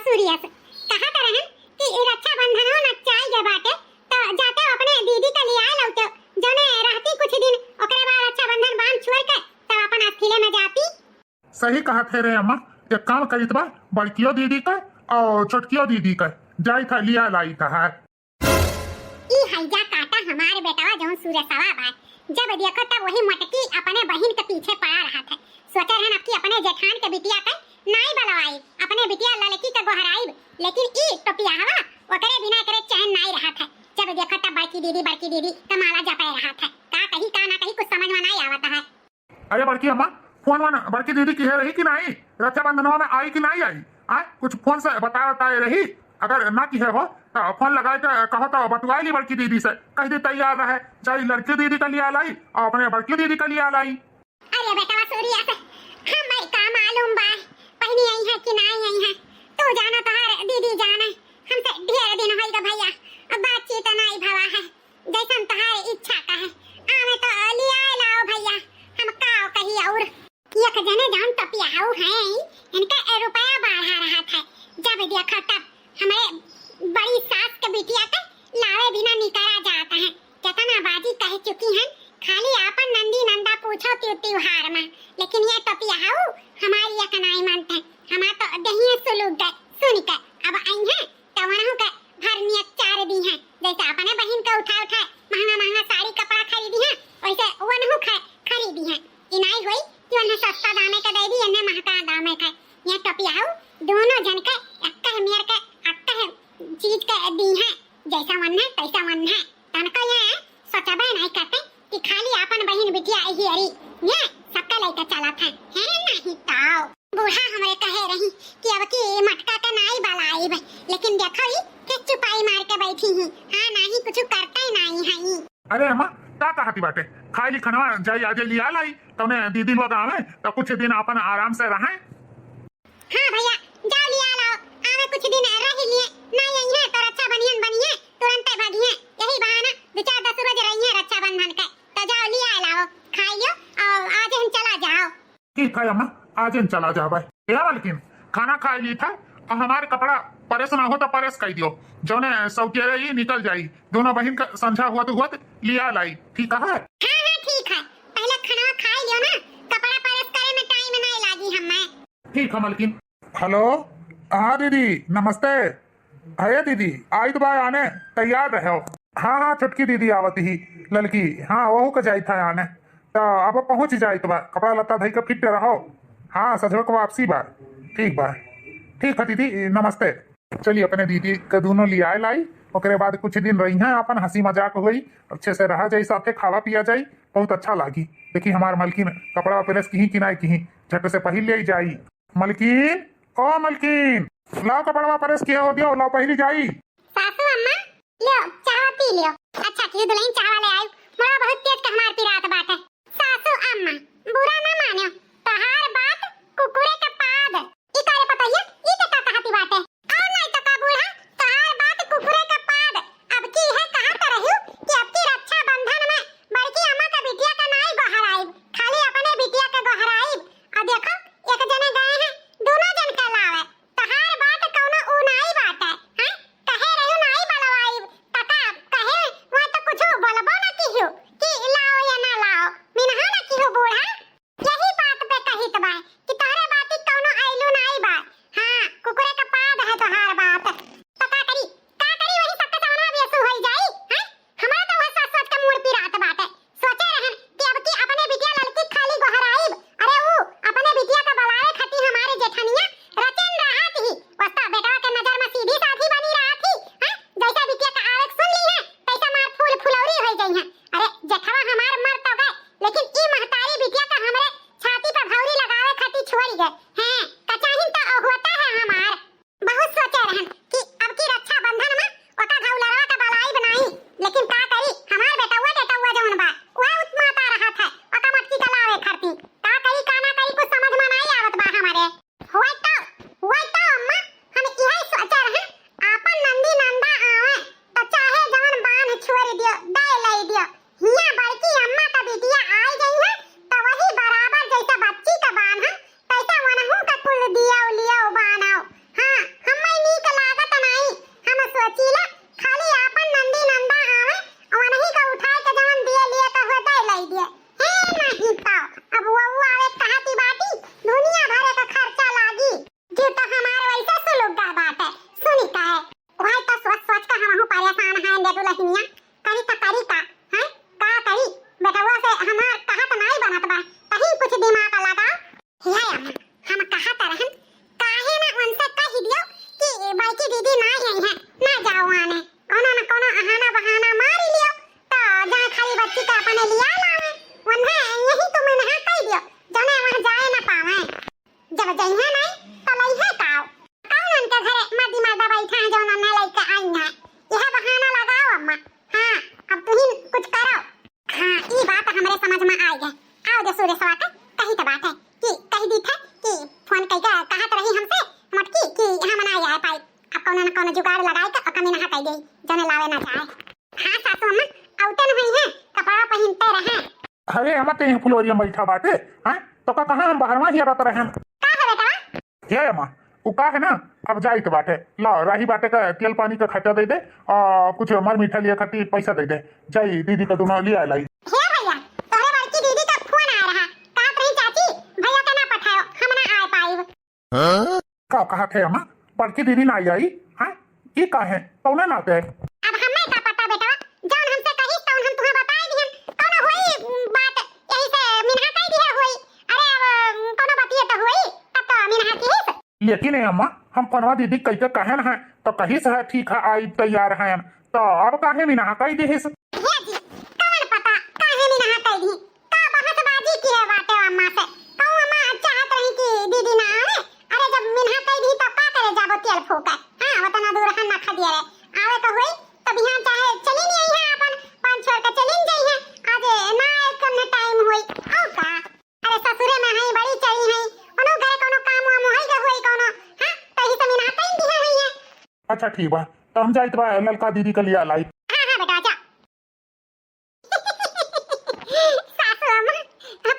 सूर्य से कहा तरह कि रक्षाबंधन हो न चाय के बाटे तो जाते हो अपने दीदी का लिया लौटे जने रहती कुछ दिन ओकरे बाद रक्षाबंधन बांध छोड़ के तब अपन अकेले में जाती। सही कहा थे रे अम्मा। एक काम करित बा, बड़कियो दीदी का और छोटकियो दीदी का जाई था लिया लाई था है। ई हैजा काटा हमारे बेटावा जौन सूर्य सवा बा जब देखो तब वही मटकी अपने बहन के पीछे पड़ा रहा था। सोचे रहन अब की अपने जेठान के बिटिया का नाई बलवाई अपने बिटिया लड़की के गोहराई, लेकिन ई टोपिया हवा ओकरे बिना करे चैन नाई रहा था। जब देखो तब बड़की दीदी कमाला जपे रहा था। का ना कहीं कुछ समझ में नहीं आवता है। अरे बड़की अम्मा फोन वाना बड़की दीदी की है रही कि नहीं, रक्षाबंधन में आई कि नहीं आई? कुछ फोन से बताए रही, अगर ना की है हो तो फोन लगाए के कहो तो बतवाएगी बड़की दीदी से, कह दे तैयार रहे, चाहे लड़की दीदी का लिया लाई और अपने बड़की दीदी का लिया लाई। अरे बेटा सूर्या से हमें का मालूम बा पहनी आई है कि नहीं आई है, तू जाना तो हर दीदी जाने हमसे ढेर दिन होई ग भैया, अब बातचीत नहीं भवा है जैसन तुम्हारी इच्छा का है। आवे तो लिया लाओ भैया, हम काओ कही और एक जने जान तपियाऊ है इनका रुपया बढ़ा रहा था। जब देखा तब हमारे बड़ी सास के बिटिया के लावे बिना निकला जाता है। कितना बाजी कह चुकी हैं खाली आपन नंदी नंदा पूछो त्योहार में, लेकिन ये तपियाऊ हमारी एक नहीं मानते। हमारा तो दहिए सुलूक गए सुन के अब आई है तो वनहु के भरनिया चार दी है। जैसे अपने बहन का उठा महंगा साड़ी कपड़ा खरीदी है वैसे वनहु खरीदी है। इनाई हुई कि उन्हें सस्ता दामे का दे दी इन्हें महंगा दामे का। ये टपियाऊ दोनों जन के अक्का मेर के अक्का चीज के दी है, जैसा मन है तैसा मन है। तनको ये सोचबे नहीं करते कि खाली अपन बहन बिटिया ही अरी ये सबका लेके चला था है नहीं तो बूढ़ा हमरे कहे रही कि अब की मटका का नाई बलाई भाई, लेकिन देखो ही कि चुपाई मार के बैठी ही हां नहीं कुछ करते नहीं है। अरे अम्मा का कहती बाटे, खाली खनवा जाई आजे लिया लाई तने दीदी लोग आवे तो कुछ दिन अपन आराम से रहे। हां भैया जाओ लिया लाओ, आवे कुछ दिन रह लिए नहीं आई है तो रक्षा बनिए तुरंत भागी है। यही बहाना दो चार 10 रोज रही है रक्षाबंधन के, तो जाओ लिया लाओ खाइयो और आज हम चला जाओ। ठीक है अम्मा आज हम चला जाओ भाई। लेकिन खाना खा ली था और हमारे कपड़ा परेश ना हो तो परेश कर दियो, जोने सौके रही निकल जाई। दोनों बहन का संझा हुआ तो लिया लाई, ठीक है? हां ठीक है, पहले खाना खा लियो ना, कपड़ा परेश करे में टाइम नहीं लागी हमें। ठीक है मलकिन। हेलो हाँ दीदी नमस्ते। अरे दीदी आई तो बाय आने तैयार रहो। हाँ छोटकी दीदी आवत ही लड़की, हाँ वहू का जाई था आने तो अब पहुंच जाई तो बा, कपड़ा लत्ता धई के फिट रहो। हाँ सजो को वापसी बा, ठीक बा। ठीक है दीदी नमस्ते। चलिए अपने दीदी के दोनों लिया लाई, ओकरे बाद कुछ दिन रही हैं अपन हंसी मजाक हुई, अच्छे से रहा जाई, साथे खावा पिया जाई, बहुत अच्छा लागी। देखी हमार मलकिन कपड़ा प्रेस की किनाई की झट से पहले ले जाई। मलकिन ओ मलकिन लाओ कपड़ा प्रेस किया हो दियो, लाओ पहली जाई। सासू अम्मा लो चाय पी लियो। अच्छा की दुल्हन चाय ले आई, मोरा बहुत तेज का हमार पिरात बात है। सासू अम्मा बुरा ना मानियो, तहार बात कुकुरे के पाद ई करे पता है ई के का कहती बात है और नहीं तो का बूढ़ा तहार बात कुकुरे के पाद। अब की है कहां कर रही कि अब की रक्षा बंधन में बड़की अम्मा का बिटिया का नाई गोहराई, खाली अपने बिटिया का गोहराई। और देखो एक जने गए हैं दोनों जन के लावे, तहार बात कौनो उ नहीं बात है हैं कहे रही नाई बलवाई तका कहे वो तो कुछ बोलबो ना कियो कि लाओ या ना लाओ मिनहा ना कियो बूढ़ा। यही बात पे कहित बा कि तोरे बात कौनो न कौनो जुगाड़ लगाई के और कमीना हटाई दे जने लावे ना जाए। हां सासू अम्मा आउटन हुई है कपड़ा पहनते रहे। अरे हम ते फ्लोरिया में बैठा बाटे हां तो का कहां हम बाहर में हिरत रहे का है बेटा ये अम्मा उ का है ना अब जाइत बाटे ला राही बाटे का तेल पानी का खर्चा दे दे और कुछ मर मीठा लिए खातिर पैसा दे दे जाई दीदी का दोनों लिया लाई। हे भैया तोरे बड़की दीदी का फोन आ रहा कहत रही चाची भैया के ना पठाओ हम ना आ पाई। का कहा थे अम्मा बड़की दीदी ना आई हां ये का है कौन ना आते अब हमें का पता बेटा जौन हमसे कही तौन हम तुम्हें बताए दिहन कौनो होई बात यही से मिनहा कह दिया होई। अरे अब कौनो बतिए तो होई तब तो मिनहा की लेकिन अम्मा हम पनवा दीदी कह के कहन है तो कही से है ठीक है आई तैयार हैं तो अब काहे भी ना कही दे हे जी कौन पता काहे मिनहा कह दी का बहसबाजी की है बाटे अम्मा से कहूं अम्मा चाहत रही कि दीदी ना आवे। अरे जब मिनहा कह दी तो का करे जाबो तेल फूके हां वतना दूर हन ना खदिया रे आवे तो होई तब यहां चाहे चली नहीं आई है अपन पांच छोड़ के चली जाई है आज ना एक ने टाइम होई औ का। अरे ससुरे में है बड़ी चली है ओनो घरे कोनो काम वाम होई ग होई कोनो हां तही से मिनहा कह दी है। अच्छा ठीक बा तो हम जाइत बा ललका दीदी के लिए लाई। हां हां बेटा जा सासू अम्मा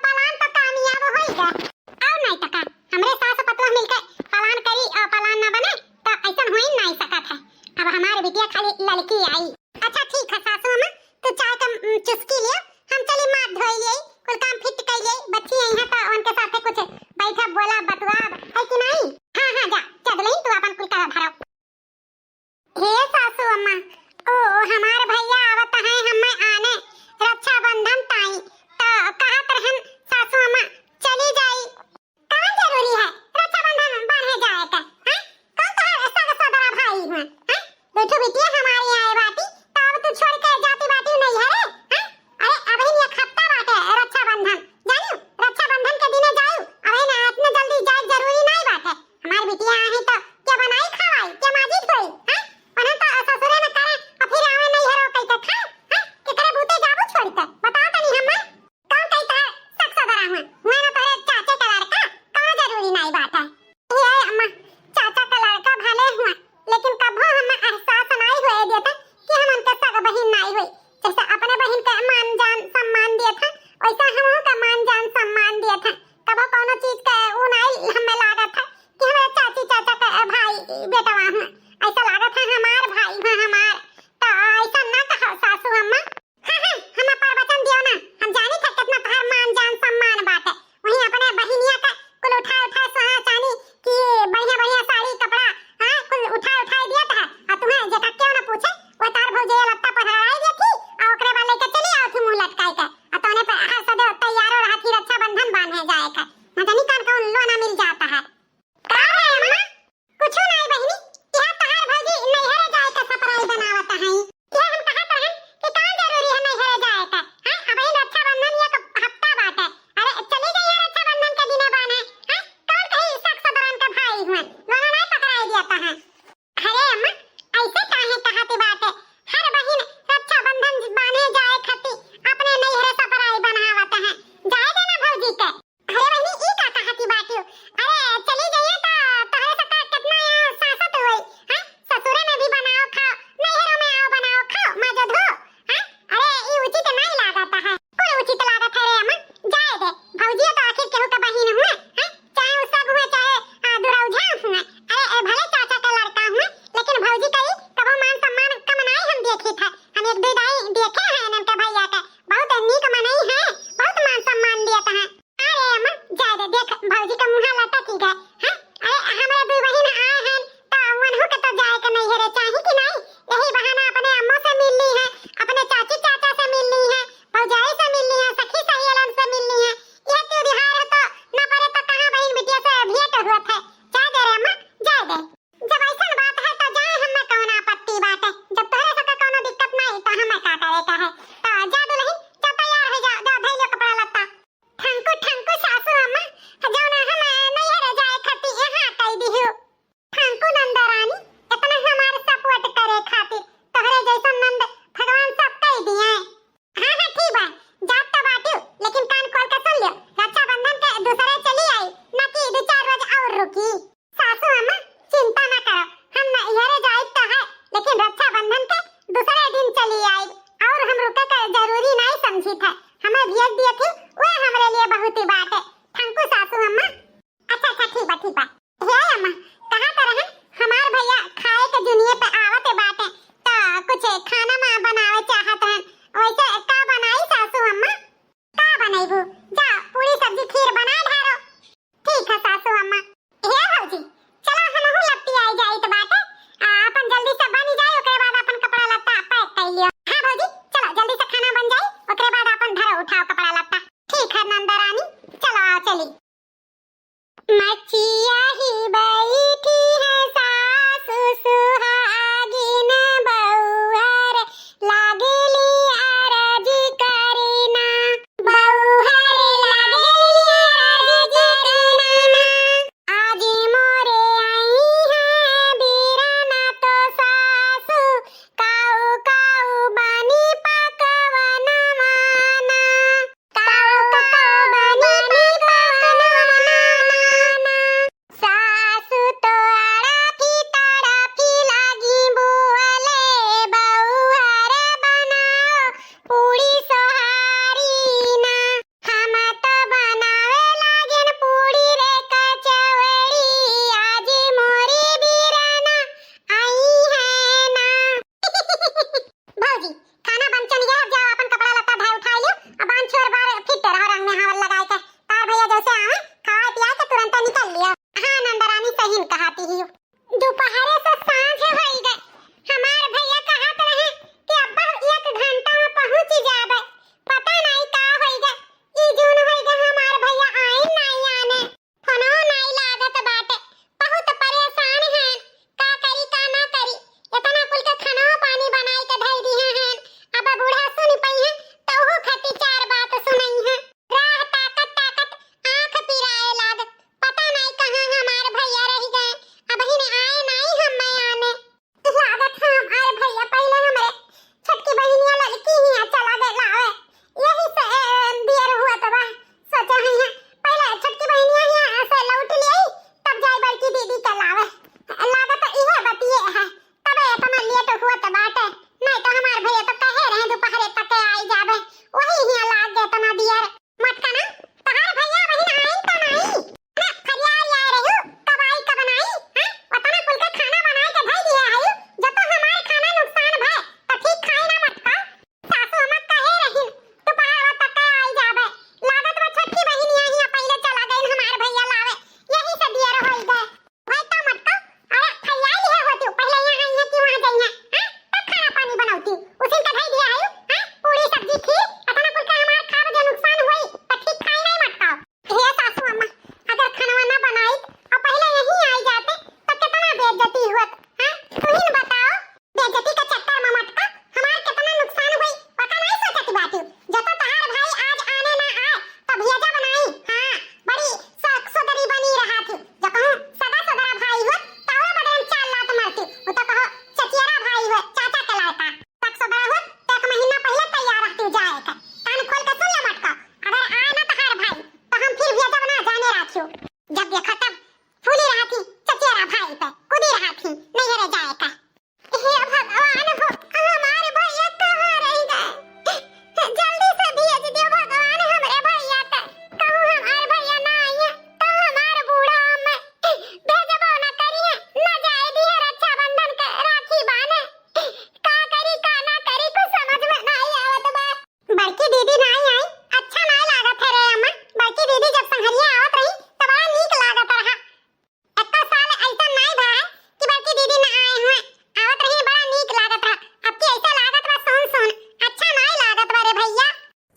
पलान तो कामयाब होई ग और नहीं तका हमरे सास पतवा मिलके पलान करी और पलान ना बने तो ऐसा होई नहीं सकत है। अब हमारे बिटिया खाली लड़की आई। अच्छा ठीक है सासू अम्मा तू चाय का चुस्की लियो हम चली माथ धोई ले कुल काम फिट कर ले बच्ची आई है तो उनके साथ कुछ बैठा बोला बतवा है कि नहीं। हां हां जा चल ले तू अपन कुल करा भरो। हे सासू अम्मा ओ हमार भैया आवत है हमें आने रक्षाबंधन ताई तो कहत रहन सासू अम्मा चली जाई कौन जरूरी है रक्षाबंधन बांधे जाए का हैं कौन तो सगा सदरा भाई हुआ हैं बेटू बिटिया हमारी आए बाटी तो अब तू छोड़ के जाती बाटी नहीं है रे हैं। अरे अभी ये खत्ता बाटे रक्षाबंधन जानियो रक्षाबंधन के दिने जाऊ अभी ना इतने जल्दी जाए जरूरी नहीं बाटे। हमार बिटिया आहे तो क्या बनाई खवाई क्या माजी थोई हैं उन्हें तो ससुरे में करे और फिर आवे नहीं हरो कई तो खा हैं कि करे बूते जाबू छोड़ के बताओ तनी हमें कौन कहता है सक सदरा हुआ मैं ना तोरे चाचे का लड़का कौन जरूरी नहीं बात है। ये अम्मा चाचा का लड़का भले हुआ लेकिन कभो हमें एहसास नहीं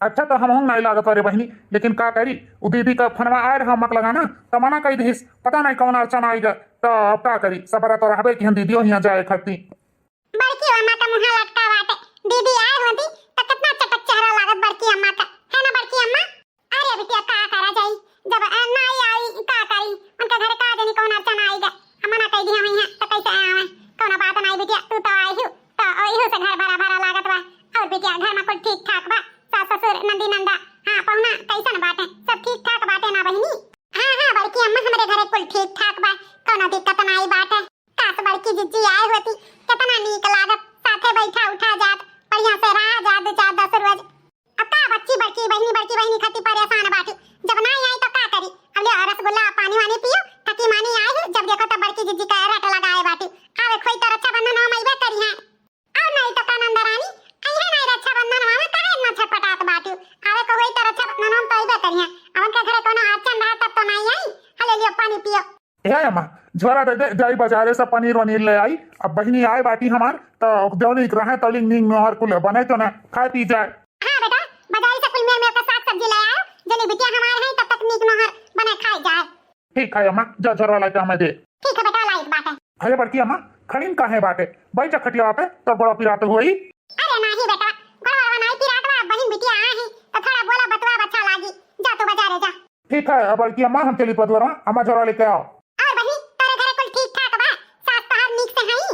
अच्छा तो हम नहीं लागत रे बहनी, लेकिन का करी उ दीदी का फनवा आए रहा मक लगाना तो मना कही दिस, पता नहीं कौन अड़चन आएगा तो अब का करी सबरा तो रहबे कि हम दीदियों यहाँ जाए खाती। बड़की अम्मा का मुंह लटका बाटे, दीदी आए होती तो कितना चटक चेहरा लागत बड़की अम्मा का, है ना बड़की अम्मा? अरे बिटिया का करा जाई, जब नहीं आई का करी, उनके घर का जनी कौन अड़चन आएगा, हम मना कह दी हम यहाँ तो कैसे आवे, कौन बात नहीं बिटिया, तू तो आई हो तो ओही से घर भरा भरा लागत बा। और बिटिया घर में कुछ ठीक ठाक बा, सास ससुर नंदी नंदा हाँ पहुना कैसन बाटे, सब ठीक ठाक बाटे ना बहिनी? हाँ हाँ बड़की अम्मा हमारे घरे कुल ठीक ठाक बा, कौनो दिक्कत नहीं बाटे। काश बड़की जिज्जी आई होती, कितना नीक लागत, साथे बैठा उठा जात, बढ़िया से रहा जात 4-10 रोज। अब का बच्ची बड़की बहनी खती परेशान बाटी, जब नहीं आई तो का करी, अब ले रसगुल्ला पानी वानी पियो, थकी मानी आई हो, जब देखो तो बड़की जिज्जी का रट लगाए बाटी, आवे खोई तो रक्षाबंधन हम अइबे करी हैं, और नहीं तो का नंदरानी अइहे नहीं रक्षाबंधन में काहे इतना छटपटात बाटी, आवे को होई तो रक्षाबंधन हम तो अइबे करी हैं, अब उनके घरे कोनो अड़चन रहा तब तो नहीं आई, हले लियो पानी पियो। ए अम्मा झोरा दे जाई बाजारे से पनीर वनीर ले आई, अब बहनी आए बाटी हमार तो देवनी रहे तली नींग में और कुल बने तो ना खाए पी जाए। हां बेटा बाजारी से कुल मेरे का साग सब्जी ले आओ, जनी बिटिया हमार है तब तक नीक नहर बने खाए जाए। ठीक है अम्मा, जा झोरा लाके हमें दे। ठीक है बेटा लाइक बात है। अरे बड़की अम्मा खड़ीन काहे बाटे, बैठ जा खटिया पे तो बड़ा पिरात होई। अरे नहीं बेटा गड़बड़ नहीं पिरातवा, बहन बिटिया आ है तो थोड़ा बोला बतवा अच्छा लागी, जा तू बाजारे जा। ठीक है अब बड़की अम्मा हम चली पदवरवा, अम्मा झोरा लेके आओ। और बहनी तेरे घरे कुल ठीक ठाक बा, सास तहार नीक से हई,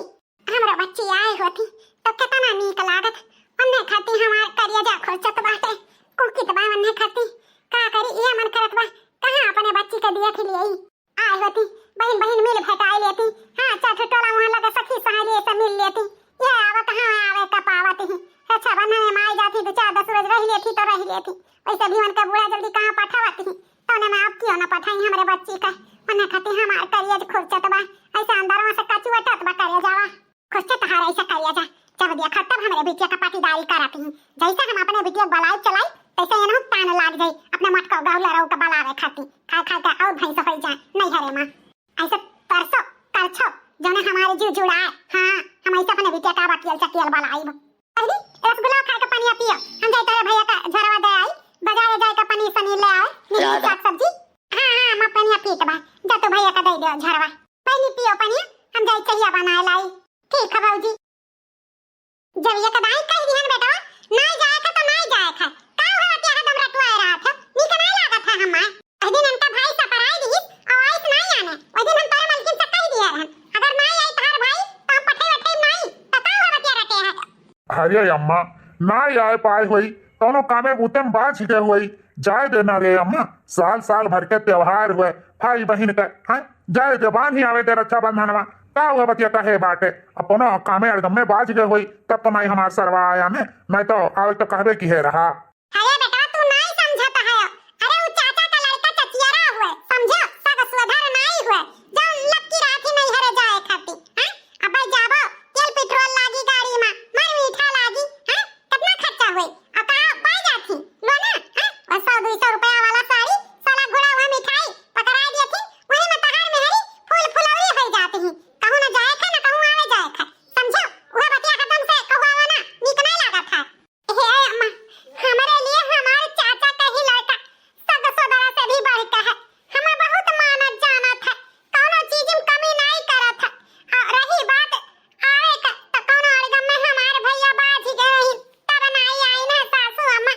हमरा बच्ची आए होती तो कितना नीक लागत, उन्ने खाती हमार करिया जा खोचत बाटे, कोकी दबा उन्ने खाती, का करी ये मन करत बा कहां अपने बच्ची के दिया खिलियई, आए होती बहन मिल भेटाई लेती, हां चाचा टोला वहां लगा सखी सहेली से मिल लेती, ये आवत हां आवे का पावत ही, अच्छा बना में माई जाती तो 4-10 रोज रह लेती तो रह लेती, वैसे भी उनका बूढ़ा जल्दी कहां पठावती ही, तो ने मैं अब क्यों ना पठाई हमरे बच्ची का, उन्ने खाती हमार करिया खोचत बा, ऐसे अंदरवा से कचुवटत बा करिया जावा, खोचत हार ऐसा करिया जा, जब दिया खत्म हमरे बिटिया का पाटीदारी कराती, जैसे हम अपने बिटिया बलाई चलाई तैसे इन्हों तान लाग जाई, अपने मटका गाउला रहू का बलावे खाती, खा खा के और भैंस हो जाए, नहीं हरे मां ऐसे तरसो करछो जने हमारे जीव जुड़ाए, हां हम ऐसे अपने बिटिया का बाटियल चकियल बलाई अरे रसगुल्ला खा के पानी पियो, हम जाए तेरे भैया का झरवा दे आई, बाजारे जाए का पनीर सनी ले आए, नीली साग सब्जी, हां हां मैं पनिया पीट बा, जा तो भैया का दे दो झरवा, पानी पियो पानी, हम जाए चाहिए बनाए लाई। ठीक है बाबूजी, जब ये कदाई कह दिहन बेटा नहीं जाए का तो नहीं जाए का, का हो हटिया का दम रटवाए रहा था, नीक नहीं लागत है हमार, अहि दिन उनका भाई सपराई दी और आइस नहीं आने, ओइ दिन हम तोरे मलकिन से कह दिया रहन, अगर नहीं आई तार भाई तो हम पठे वठे नहीं, तो का हो हटिया रटे है। अरे अम्मा ना आए पाए हुई दोनों कामे बुतम बाज छिटे हुई, जाए देना रे अम्मा, साल साल भर के त्योहार हुए भाई बहन का, हाँ जाए जबान ही आवे ते रक्षाबंधनवा, का हुआ बतिया कहे बाटे, अपनो कामे एकदम में बाज गए हुई तब तो नहीं हमार सरवा आया ने, नहीं तो आवे तो कहबे की है रहा। अरे बेटा तू नहीं समझता है, अरे वो चाचा का लड़का चचियरा हुए, समझो सग सुधर नहीं हुए, जब लक्की राती नहीं हरे जाए खाती, हैं अब भाई जाबो तेल पेट्रोल लागी गाड़ी में, मर मीठा लागी, हैं कितना खर्चा हुई, अब कहां पाई जाती लो ना, हैं 100-200 रुपया वाला साड़ी, साला घोड़ा हुआ मिठाई पकड़ा दी थी, वही में तहार में हरी फूल फुलौरी हो जाती है, कहूं ना जाए खा ना कहूं आवे जाए खा, समझो वह बतिया खत्म से कहवावा ना नीक नहीं लागत है। हे अम्मा हमारे लिए हमारे चाचा का ही लड़का सग सोदरा से भी बढ़ का है, हमें बहुत मानत जानत है, कोनो चीज में कमी नहीं करत है, और रही बात आए का तो कोनो अड़गम में हमारे भैया बाज ही गए ही, तब नहीं आई ना सासू अम्मा,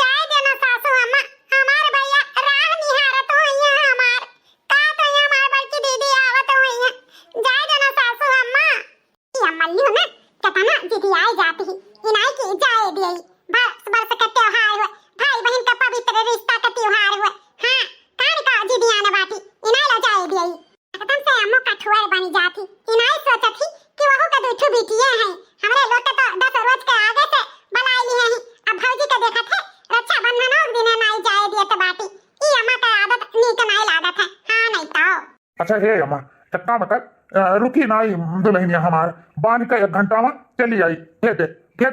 जाए देना सासू अम्मा, हमारे भैया राह निहारत होइए हमार, का तो ये हमार बड़की दीदी आवत होइए, जाए देना सासू अम्मा। ये अम्मल्ली ना कतना दीदी आई जाती ही, इनाई की जाए दिए, बरस का त्योहार हुए, भाई बहन का पवित्र रिश्ता का त्योहार हुए, हां कान का दीदी आने बाटी, इनाई ला जाए दिए, एकदम से अम्मो कठुआ बनी जाती, इनाई सोचत ही कि वहु का दूठू बिटिया है, हमरे लोग तो 10 रोज के आगे से बलाई ली है, अब भौजी का देखत है रक्षाबंधन और दिन नहीं जाए दिए तो बाटी, ई अम्मा का आदत नीक नहीं लागत है, हां नहीं तो। अच्छा हे अम्मा एक काम कर, रुकी नहीं दुल्हनिया हमार बांध के 1 घंटा में चली आई, भेज दे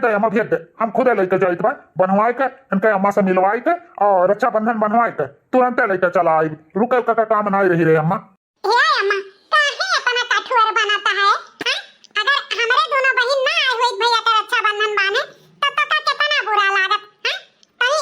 अम्मा भेज दे, हम खुदे लेके जाइत बा बनवाए के, इनके अम्मा से मिलवाई के और रक्षाबंधन बनवाए के तुरंत लेके चला आई, रुके का काम नहीं रही रे अम्मा। हे अम्मा काहे अपना कठुआ बनाता है, हैं अगर हमारे दोनों बहन ना आए हुई भैया का रक्षाबंधन बाने तब तो का कितना बुरा लागत, हैं कहीं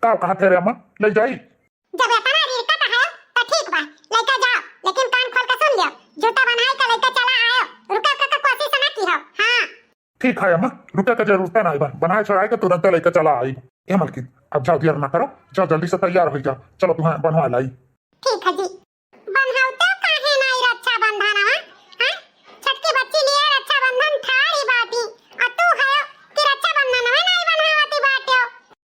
का कहा थे रे अम्मा ले जाई जब इतना रिरकत है तो ठीक बा लेके जाओ, लेकिन कान खोल के सुन लियो, जूता बनाई के लेके चला आयो, रुके के कोशिश ना की हो। हां ठीक है अम्मा, रुके का जरूरत नहीं बा, बनाए चढ़ाए के तुरंत लेके चला आई। ए मलकिन अब जाओ देर ना करो, जाओ जल्दी से तैयार हो जाओ, चलो तुम्हें बनवा लाई। ठीक है जी। बनहाउ तो काहे नहीं रक्षा बंधन हां? छटकी बच्ची लिए रक्षा बंधन थारी बाती, और तू है कि रक्षा बंधन में नहीं बनवाती बाटियो।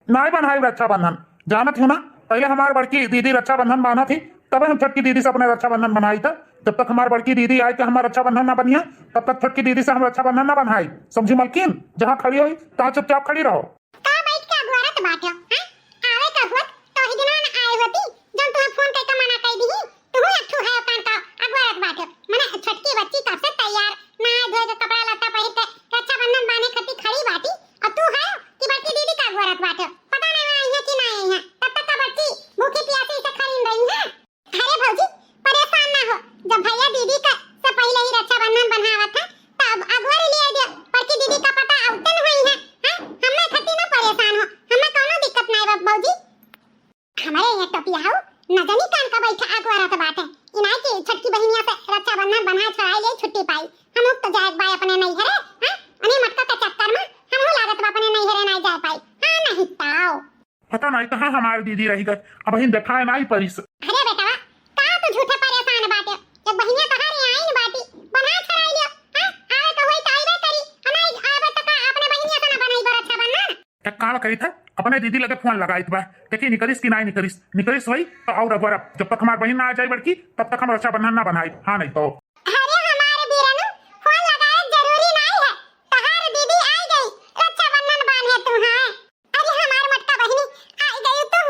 नहीं बनाई रक्षा बंधन, जानत हो ना, पहले हमारी बड़की दीदी रक्षा बंधन बांधा थी, तब हम छटकी दीदी से अपने रक्षा बंधन बनाई था। जब तक हमारी बड़की दीदी आई कि हमारा रक्षा बंधन ना बनिया, तब तक छटकी दीदी से हम रक्षा बंधन ना बनाई, समझी मलकिन? जहाँ खड़ी हुई तहाँ चुपचाप खड़ी रहो। का बैठ के अगुआरत बाटियो हां? आवे का हुआ तो ही दिना ना आए होती, जब तुम्हें फोन करके मना कर दी, तू अठू है कान का अगुआरत बाटियो। माने छटकी बच्ची कब से तैयार नहा धोए के कपड़ा लत्ता पहन के रक्षा बंधन बांधे खती खड़ी बाटी, और तू है कि बड़की दीदी का अगुआरत बाटियो। पता नहीं आई है कि नहीं आई है, तब तक का बच्ची भूखी प्यासी से खड़ी रही है। अरे भौजी परेशान ना हो, जब भैया दीदी का से पहले ही रक्षा बंधन बंधावा था तब अगुआर लिए दियो, बड़की दीदी का पता औतन हुई है। हां हमें खती ना परेशान हो, हमें कोनो दिक्कत नहीं बा भौजी। हमारे यहाँ टोपिया हो न जानी कान का बैठा अगुआरत बाटे, इनाई की छटकी बहनिया से रक्षा बंधन बना छड़ाई ले छुट्टी पाई। हम तो जाए बाय अपने नहीं हरे हां, अने मटका के चक्कर में हम हो लागत बा अपने नहीं हरे नहीं जा पाई। हां नहीं ताओ पता नहीं कहाँ हमारी दीदी रही गए, अब ही दिखाए नहीं परिस। अरे बेटा का तो झूठे परेशान बाटे, जब बहनिया तहारी आईन बाटी बना छड़ाई लियो। हां आवे तो होई ताईबे करी, नहीं आवे तो का अपने बहनिया से ना बनाई बर रक्षा बंधन। एक काम करी था, अपने दीदी लगे फोन लगाई थी, देखी निकलिस कि नहीं निकलिस, निकलिस वही तो और अगुआर, जब तक हमारी बहन ना आ जाए बड़की तब तक हम रक्षा बंधन ना बनाई। हाँ नहीं तो अरे हमारे बीरनु फोन लगाए जरूरी नहीं है, तहार दीदी आई गई रक्षा बंधन बांधे तू है। अरे हमार मटका बहनी आई गई, तू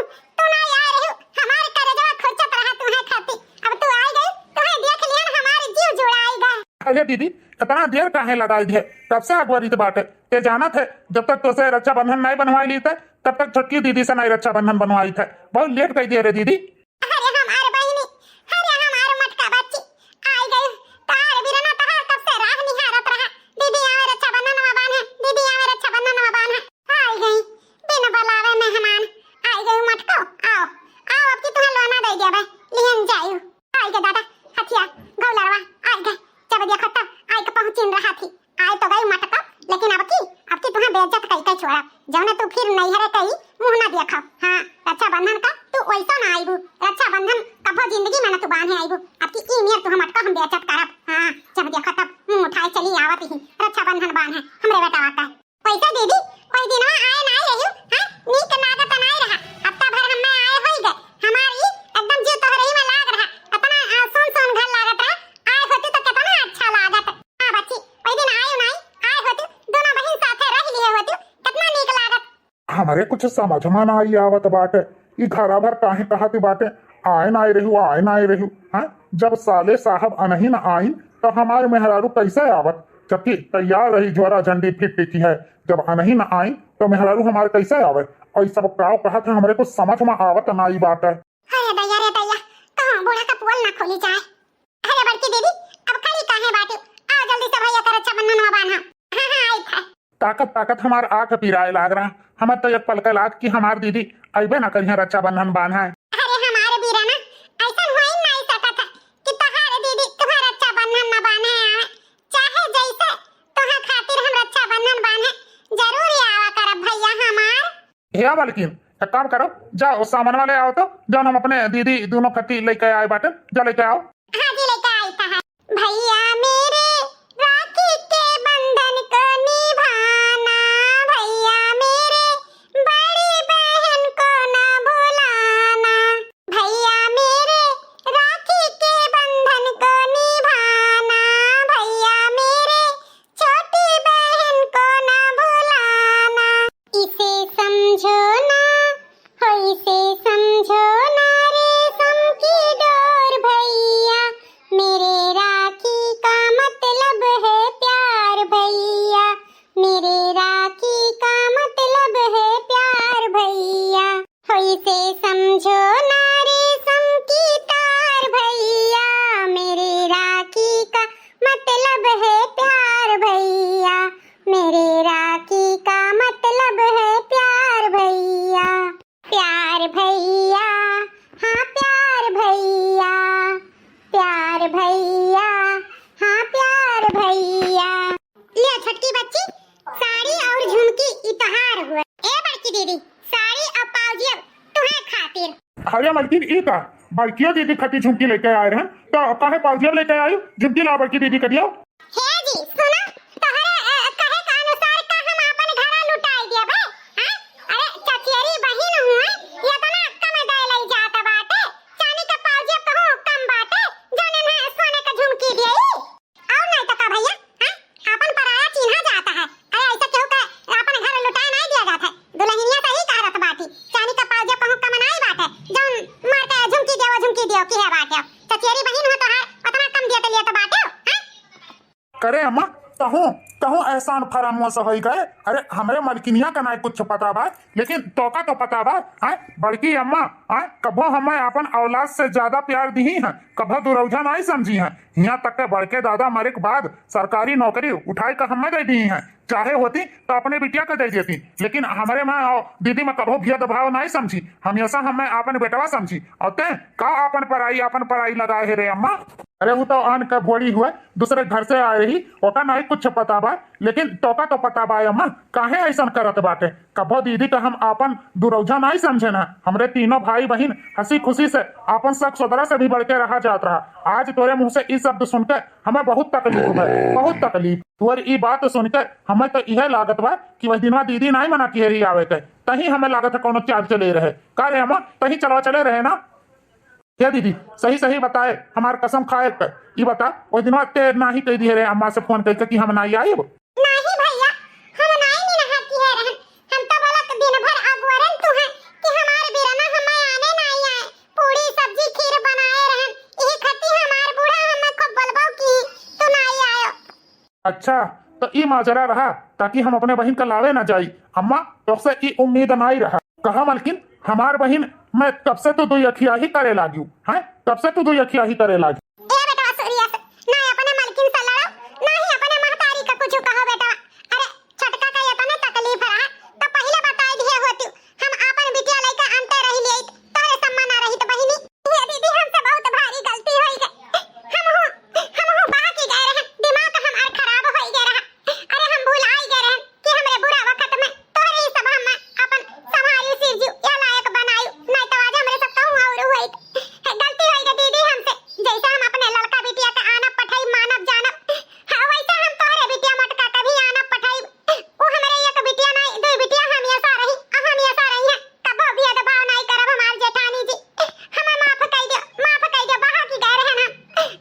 ना आ रही, हमारे करजवा खुरचत रहा तू है खाती, अब तू आई गई, तुम्हें देख लिया हमारे जीव जुड़ा आई गए। अरे दीदी इतना देर काहे लगाई थे, तब से अगुआरी बात है, ते जाना थे जब तक तुझसे रक्षा बंधन नहीं बनवाई ली थे तब तक छटकी दीदी से नहीं रक्षा बंधन बनवाई थे, बहुत लेट कर दिए रे दीदी। अरे हमारे बहनी, अरे हमारे मटका बच्ची आई गई, तार बिरना तहार कब से राह निहारत रहा, दीदी आवे रक्षा बंधन में बांधे, दीदी आवे रक्षा बंधन में बांधे। आई गई बिन बुलावे मेहमान, आई गई मटको, आओ आओ अब की तुम्हें लोना दे दिया भाई, लिहन जायू। आई गए दादा हथिया गौलरवा आई गए, जब देखो तब आई के पहुंचिन रहा थी, आई तो गई मटका, लेकिन अब की तुम्हें बेइज्जत कई कई छोड़ा, जौने तू फिर नहीं हरे कई मुंह ना देखा। हां रक्षा बंधन का तू वैसा ना आईबू, रक्षा बंधन कबो जिंदगी में ना तू बांधे आईबू, अब की ई नियर तू हम अटका हम बेइज्जत करब। हां जब देखो तब मुंह उठाए चली आवत ही रक्षा बंधन बांधे हमरे बेटा आता है। वैसे दीदी कोई दिनवा आए ना रहियो, हां नीक नागत नहीं रहा, हफ्ता भर हम आए होई गए, हमारी एकदम जीव तो रही में लाग रहा, इतना सुन सुन घर लागत रहा, आए होती तो कितना अच्छा लागत। हां बच्ची कोई दिन आए नहीं, आए होती दोनों बहन साथे रह लिए होती, कितना नीक लागत। हमारे कुछ समझ में ना आई आवत बाटे, ई घरा भर काहे कहती बाटे आए ना आई रही। हाँ जब साले साहब अनही न आइन तो हमारे मेहरारू कैसे आवत, जबकि तैयार रही ज्वारा झंडी फिट की है, जब अनही न आई तो मेहरारू हमारे कैसे आवे, और ई सब काव कहा था हमरे कुछ समझ में आवत ना आई बात है। अरे दैया कहां बूढ़ा का पोल ना खोली जाए। अरे बड़की दीदी अब खड़ी काहे बाटे, आओ जल्दी से भैया का रक्षा बंधन में बांधा। हां आई था ताकत हमार आंख पिराए लाग रहा, हम तो एक पल के लाग की हमार दीदी अबे ना करिए रक्षा बंधन बांधा है। अरे हमारे बीरा ना ऐसा हुआ ही नहीं सकता था कि तहार दीदी तुम्हारा रक्षा बंधन न बांधे आवे, चाहे जैसे तुम्हारे खातिर हम रक्षा बंधन बांधे जरूर ही आवा करब भैया हमार। हे बल्किन एक काम करो, जाओ सामान वाले आओ तो जब हम अपने दीदी दोनों खट्टी लेके आए बाटे, जा लेके आओ। हां जी लेके आई था भैया मेरे राखी के बंधन को निभाना, भैया मेरे बड़ी बहन को न भुलाना, भैया मेरे राखी के बंधन को निभाना, भैया मेरे छोटी बहन को न भुलाना। इसे समझो ना हो, इसे समझो ना रेशम की डोर भैया, अरे मलकिन ई का बड़कियों दीदी खती झुमकी लेके आए हैं तो काहे पाउजिया लेके आई झुमकी ला बड़की दीदी करियो। हे जी सुनो तोहरे कहे का अनुसार का हम अपन घरा लुटाई दिया बे हां अरे चचेरी बहिन हुए ये तो ना कम दे लई जात बाटे चांदी का पाउजिया कहूं कम बाटे जाने ना सोने का झुमकी दिए और नहीं तो का भैया हां अपन पराया चिन्हा जाता है अरे ऐसा क्यों का अपन घर लुटाए नहीं दिया जाता है दुल्हनिया सही कहत बाटी चांदी का पाउजिया कहूं कम नहीं बाटे जौन मारते झुमकी दियो की है बाटे चचेरी बहिन हो तो है उतना कम दिया तो लिया तो बाटे हां करे अम्मा कहूँ एहसान फरामो से होई गए। अरे हमरे मलकिनिया का नहीं कुछ पता बा लेकिन तोका तो पता बा बड़की अम्मा कभो हमें अपन औलाद से ज्यादा प्यार दी है कभो दुरौझा नहीं समझी है। यहाँ तक के बड़के दादा मरे के बाद सरकारी नौकरी उठाई कर हमें दे दी है चाहे होती तो अपने बिटिया को दे देती लेकिन हमारे माँ और दीदी में कभो भेदभाव नहीं समझी हमेशा हमें अपन बेटवा समझी और ते का अपन पराई लगाए है रे अम्मा। अरे वो तो आन का भोड़ी हुआ दूसरे घर से आ रही ओका नहीं कुछ पता बा लेकिन तोका तो पता बा अम्मा काहे ऐसा करत बाटे कभो दीदी का हम अपन दुरौझा नहीं समझे ना हमरे तीनों भाई बहन हंसी खुशी से अपन शक सोदरा से भी बढ़ के रहा जात रहा। आज तोरे मुंह से इस शब्द सुनकर हमें बहुत तकलीफ है बहुत तकलीफ तुअर ई बात सुनकर हमें तो यह लागत बा कि वह दिनवा दीदी नहीं मना की रही आवे के तही हमें लागत है कोनो चाल चले रहे का रे अम्मा तही चलवा चले रहे ना क्या दीदी सही बताए हमार कसम खाए कर ये बता वो दिन ते ना ही कह दिए रे अम्मा से फोन करके कि हम नहीं आए नहीं भैया हम नहीं नहा की है रहन हम तो बोला कि दिन भर अगवरन तू है कि हमार बिरना हमें आने नहीं आए पूरी सब्जी खीर बनाए रहन यही खती हमार बूढ़ा हमें खूब बलबो की तू नहीं आयो। अच्छा तो ई माजरा रहा ताकि हम अपने बहन का लावे ना जाई अम्मा तो से ई उम्मीद नहीं रहा कहा मलकिन हमार बहन मैं कब से तो दो अखिया ही करे लागी है कब से तो दो अखिया ही करे लागी ए बेटा सूर्या ना अपने मलकिन से लड़ो ना ही अपने महतारी का कुछ कहो बेटा अरे छटका का ये तो ना तकलीफ रहा तो पहले बताई दिए होती हम अपन बिटिया लेके अंते रही लिए तोरे सम्मान ना रही तो बहिनी ये दीदी हमसे बहुत भारी गलती होई गई हम बाहर की गए रहे दिमाग हमार खराब होई गए रहा अरे हम भुलाई गए रहे कि हमरे बुरा वक्त में तोरे ही सब हम अपन संभाली सिरजू या लायक बनायु नहीं तो आज हमरे सब कहूं और हुई गलती होई गई दीदी हमसे जैसा हम अपने लड़का बिटिया का आना पठाई मानव जानब वैसा हम तोरे बिटिया मटका कभी आना पठाई वो हमरे एक बिटिया नहीं दो बिटिया हम ऐसा रही हम ऐसा रही है कबो भी भेदभाव नहीं करब हमार जेठानी जी हमें माफ कर दो बाहर की गए रहे हम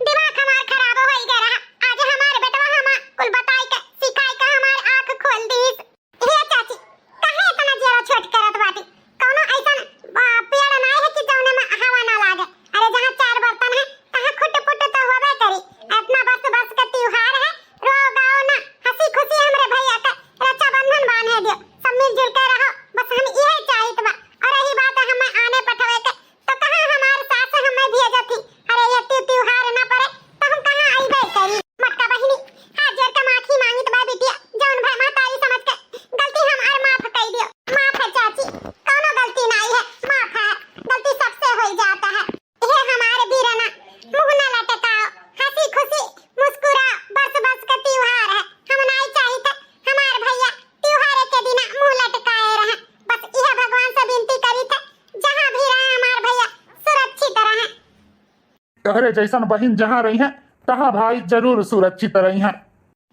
दिमाग हमार खराब होई गए रहा आज हमार बेटवा हम कुल बताई के सिखाई के हमार आंख खोल दीस। हे चाची काहे इतना जरा छोट करत बाटी कोनो ऐसा पेड़ नहीं है कि जौने में हवा ना लागे अरे जहां चार बर्तन है तहां खुट पुट तो होबे करी इतना बस का त्योहार है रो गाओ ना हंसी खुशी हमरे भैया का रक्षाबंधन बांधे दियो सब मिलजुल के रहो बस हम यही चाहित बा और यही बात हमें आने पठवे के तो कहां हमार सास हमें भेजत थी अरे ये त्योहार ना पड़े तो हम कहां आईबे करी मटका बहिनी हाथ जोड़ के माफी मांगित बा बिटिया जौन भाई मातारी समझ के गलती हमार माफ कर दियो माफ है चाची कोनो गलती नहीं है माफ है गलती सबसे हो जाता है ये हमारे बीरना मुंह न लटकाओ हंसी खुशी मुस्कुरा बस का त्योहार है हम नहीं चाहिए हमार भैया त्योहार के दिन मुंह लटकाए रहे बस यह भगवान से विनती करी थे जहां भी रहे हमार भैया सुरक्षित रहे तहरे जैसन बहन जहाँ रही है तहाँ भाई जरूर सुरक्षित रही है।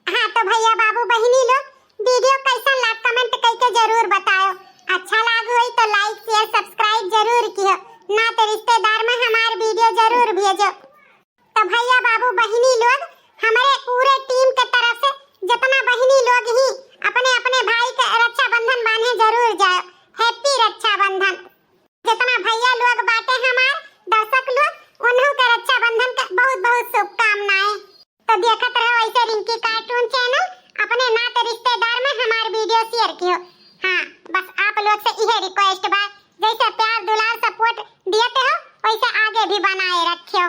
हाँ तो भैया बाबू बहिनी लोग वीडियो कैसा लगा कमेंट करके जरूर बताओ अच्छा लगा हो तो लाइक शेयर सब्सक्राइब जरूर कियो ना तो रिश्तेदार में हमारे वीडियो जरूर भेजो। तो भैया बाबू बहिनी लोग हमारे पूरे टीम के तरफ से जितना बहिनी लोग ही अपने अपने भाई का रक्षाबंधन बांधे जरूर जाओ हैप्पी रक्षाबंधन। जितना भैया लोग बाटे हमारे दर्शक लोग उन्हों के रक्षाबंधन का बहुत शुभकामनाएं। तो देखत रहो ऐसे रिंकी कार्टून चैनल अपने नाते रिश्तेदार में हमारे वीडियो शेयर कियो। हाँ बस आप लोग से यह रिक्वेस्ट बा जैसे प्यार दुलार सपोर्ट दिए हो वैसे आगे भी बनाए रखियो।